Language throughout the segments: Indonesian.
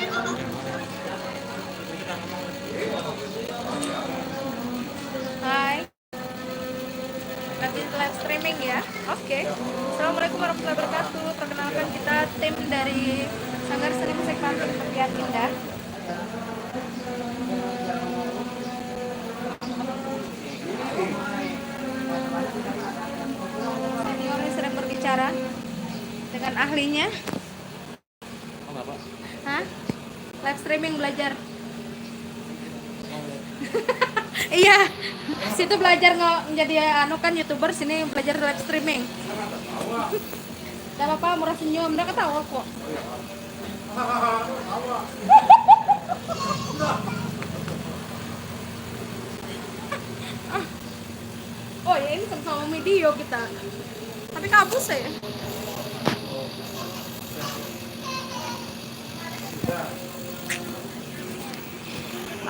Hai, lagi live streaming ya. Oke. Assalamualaikum warahmatullahi wabarakatuh. Perkenalkan, kita tim dari Sanggar Seni Musik Pantun Impian Indah. Senior ini sedang berbicara dengan ahlinya. Hah? Live streaming belajar. Iya, situ belajar menjadi kan YouTuber, sini belajar live streaming. Gak apa-apa, murah senyum, udah ketawa kok. Oh ya, ini sama-sama video kita. Tapi kabus ya.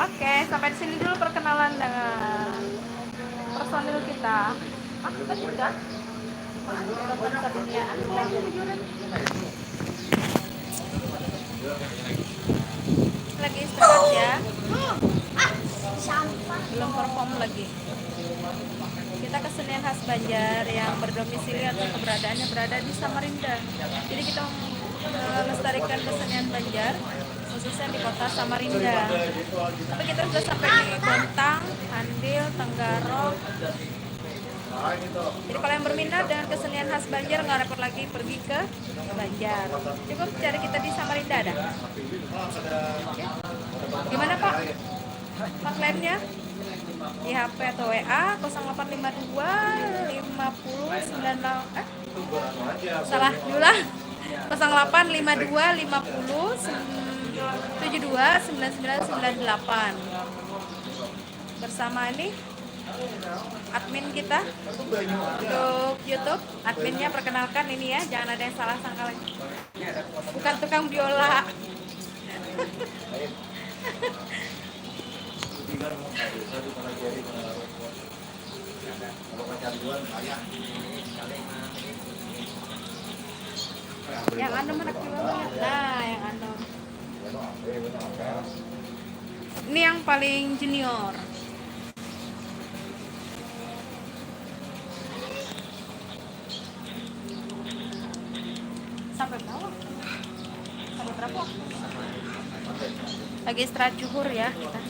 Oke, sampai sini dulu perkenalan dengan personil kita. Kita juga lagi istirahat ya. Belum perform lagi. Kita kesenian khas Banjar yang berdomisili atau keberadaannya berada di Samarinda. Jadi kita melestarikan kesenian Banjar khususnya di kota Samarinda. Tapi kita sudah sampai di Bontang, Andil, Tenggarong. Jadi kalau yang berminat dengan kesenian khas Banjar nggak repot lagi pergi ke Banjar. Cukup cari kita di Samarinda ada. Oke. Gimana Pak? Pak lainnya? Di HP atau WA 0852 50 salah dulu lah 0852 50 72 9998 bersama ini admin kita untuk YouTube. Adminnya perkenalkan ini ya, jangan ada yang salah sangka lagi, bukan tukang biola. Yang anu mana banget. Nah, yang anu. Ini yang paling junior. Sampai bawah. Sampai berapa? Lagi istirahat zuhur ya kita.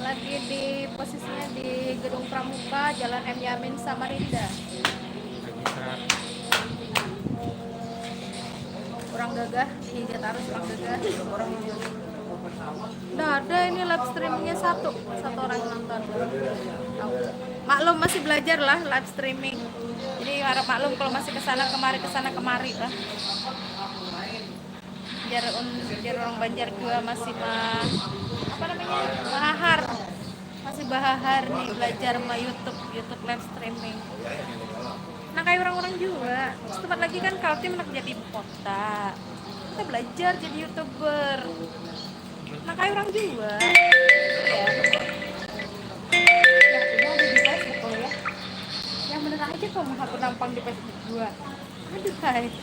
Lagi di posisinya di Gedung Pramuka, Jalan M. Yamin, Samarinda. Kurang gagah, hingga taruh kurang gagah. Udah ada ini live streamingnya satu orang yang nonton. Maklum masih belajar lah live streaming. Jadi harap maklum kalau masih kesana kemari lah. Biar orang Banjar juga masih bahar, masih bahar nih belajar sama YouTube live streaming. Nah kayak orang-orang juga, tempat lagi kan Kaltim nak jadi ibu kota, kita belajar jadi YouTuber. Nah kayak orang juga ya. Yang di Facebook ya, yang bener aja kok aku nampang di Facebook gua. Aduh hai.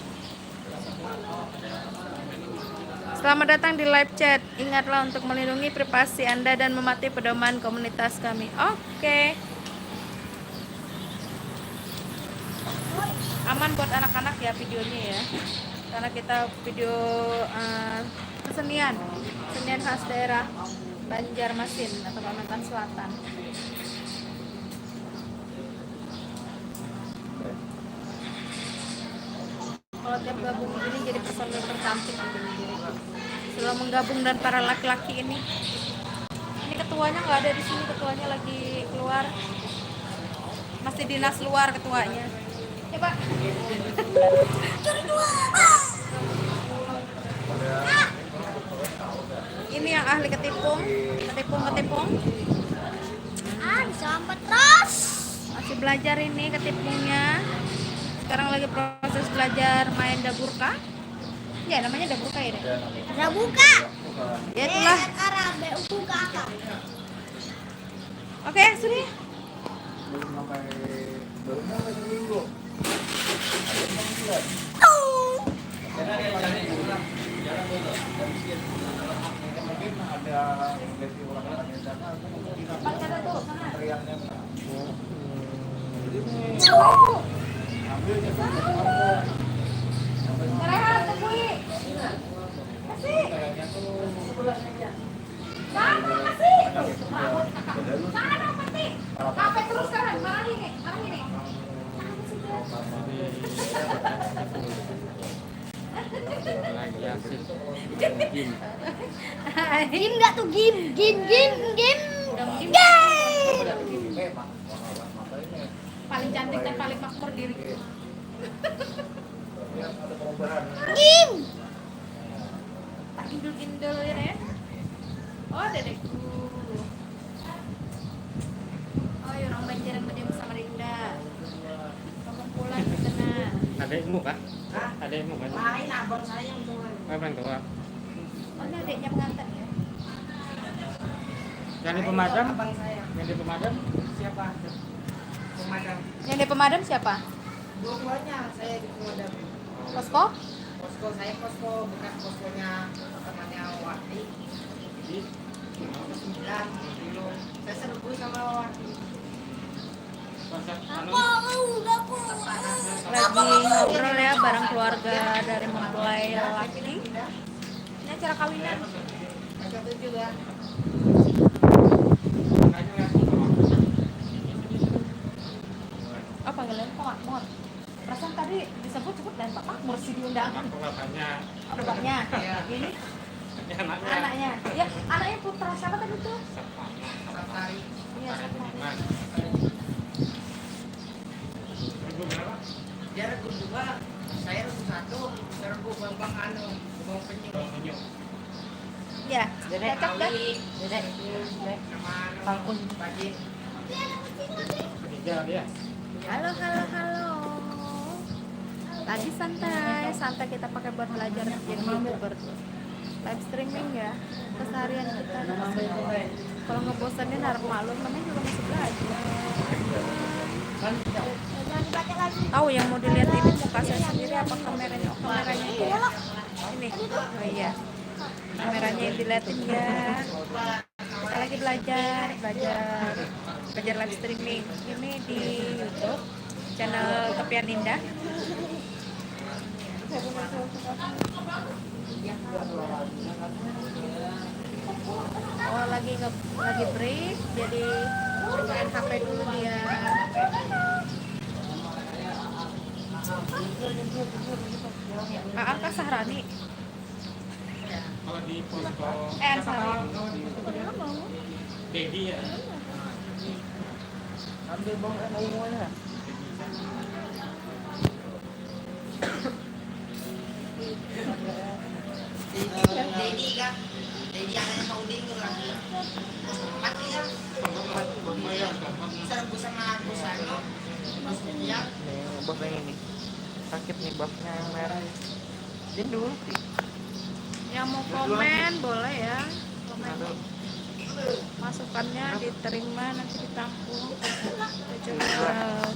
Selamat datang di live chat. Ingatlah untuk melindungi privasi Anda dan mematuhi pedoman komunitas kami. Oke. Aman buat anak-anak ya videonya ya. Karena kita video kesenian khas daerah Banjarmasin atau Kalimantan Selatan. Kalau tiap gabung ini jadi personil tercantik setelah menggabung dan para laki-laki ini ketuanya nggak ada di sini, ketuanya lagi keluar, masih dinas luar ketuanya ya Pak. Ini yang ahli ketipung Sampai terus masih belajar ini ketipungnya. Sekarang lagi proses belajar main daburka. Ya namanya daburka ya deh. Daburka. Ya itulah. Oke, sudah. Rehat, Bui. Kasih. Sana kasih. Sana pasti. Kape terus sekarang. Marah ini. lagi asik game. Game nggak tuh game. Paling cantik dan paling makmur diri. Game. Tak gindul-gindul ya. Oh, dedekku. Oh, ya orang Banjar yang berdiam sama Rinda. Pengumpulan kita nah. Adekmu kah? Adekmu kan? Lain abang saya yang tua. Abang tua. Oh, ini adiknya pengantin ya. Yang di pemadam? Abang saya. Yang di pemadam? Siapa? Pemadam. Yang di pemadam siapa? Dua-duanya saya di pemadam. Posko? Posko saya posko bekas poskonya temannya Wati. Di 9 dulu. Saya serbu sama Wati. konsep anu Lagi ngobrol ya bareng keluarga dari mempelai lelaki. Ini acara kawinan. Satu juga. Oh, panggilan Pak Makmur. Perasaan tadi disebut-sebut dan Pak Makmur sih diundang. aku bapaknya. Ada bapaknya. Iya. Ini Anaknya. anaknya. Ya, anaknya putra siapa tadi tuh? Safari. Iya, siapa? Ibu berapa? Dia regu 2, saya regu 1. Saya regu Bambang anu, Bambang Penyu. Ya, cocok dah. Sama anu, Bangkun. Pajin. Tiga dia. Halo. Lagi santai kita pakai buat belajar jadi YouTuber. Live streaming ya, keseharian kita. Kalau ngebosanin harap maklum, namanya juga masih belajar. Jangan dibaca lagi. Tahu yang mau dilihat ini muka saya sendiri apa kameranya? Oh, kameranya ini ya. Ini. Oh iya. Kameranya yang dilihatin ya. Kita lagi belajar live streaming. Ini di YouTube channel Tepian Indah. Oh, lagi break, jadi main HP dulu dia. Angka Sahrani. Kalau di posko Sahrani. Dedi ya. Ambil bong semuanya. Dedi kah? Dedi yang mau dingin lagi. Mati ya. Serbu sama Busano. Ya. Bab yang ini sakit nih, babnya yang merah. Dia dulu sih. Yang mau komen boleh ya. Komen. Masukannya diterima, nanti ditampung.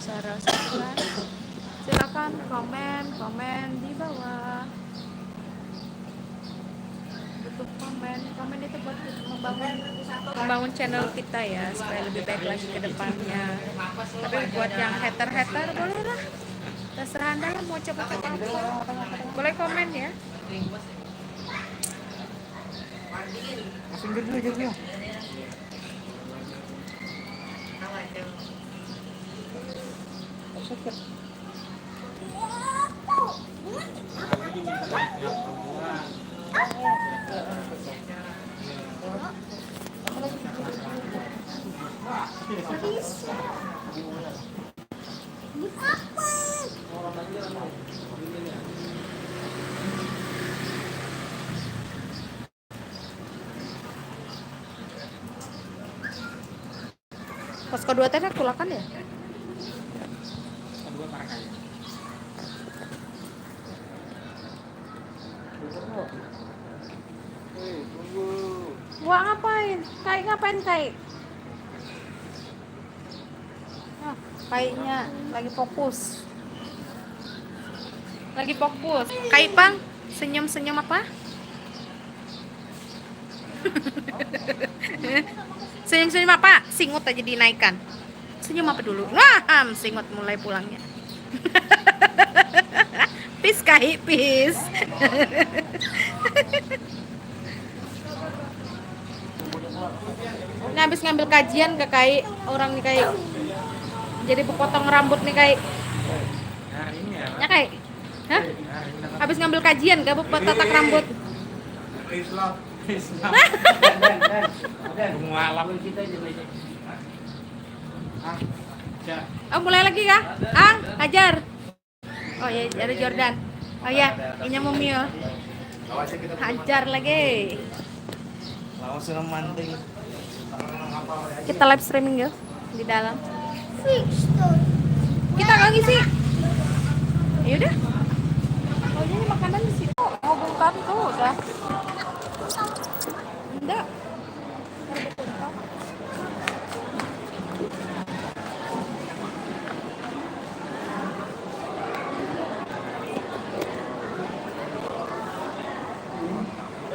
Saran. Silakan komen di bawah. Butuh komen itu buat membangun channel kita ya supaya lebih baik lagi ke depannya. Tapi buat yang hater boleh lah, terserah anda lah mau coba apa. Boleh komen ya. Langsung dulu aja. Sakit. Posko 2 teh kulakan ya? Kedua parakanya. Wah, ngapain? Ngapain? Kayaknya lagi fokus. Lagi fokus. Kak Ipang, senyum-senyum apa? Senyum-senyum apa? Singut aja dinaikkan. Senyum apa dulu? Wah, singut mulai pulangnya. Peace Kai, peace. Ini habis ngambil kajian ke Kai, orang nih Kai. Jadi potong rambut nih Kai. Nah ini ya. Ya Kai? Hah? Habis ngambil kajian ke tatak rambut. Islam. Islam. Mualaf kita juga ini. Ah, ya. Oh mulai lagi kah? Ah, ajar. Oh ya ada Jordan. Oh ya, ini mau mil. Hajar lagi. Langsung manting. Kita live streaming ya di dalam. Fix tuh. Kita nggak ngisi. Ya udah. Oh ini makanan di situ. Mau bungkam tuh udah.